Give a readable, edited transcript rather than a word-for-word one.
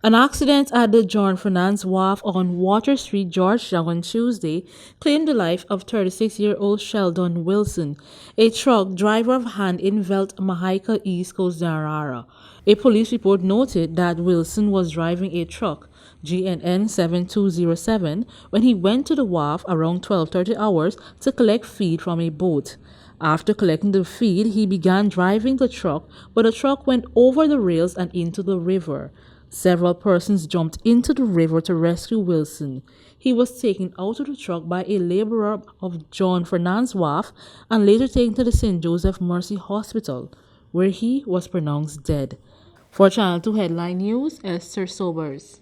An accident at the John Fernandes Wharf on Water Street, Georgetown on Tuesday claimed the life of 36-year-old Sheldon Wilson, a truck driver of hand-in-Velt, Mahaica, East Coast, Narara. A police report noted that Wilson was driving a truck, GNN 7207, when he went to the wharf around 12:30 hours to collect feed from a boat. After collecting the feed, he began driving the truck, but the truck went over the rails and into the river. Several persons jumped into the river to rescue Wilson. He was taken out of the truck by a laborer of John Fernandes Wharf and later taken to the St. Joseph Mercy Hospital, where he was pronounced dead. For Channel 2 Headline News, Esther Sobers.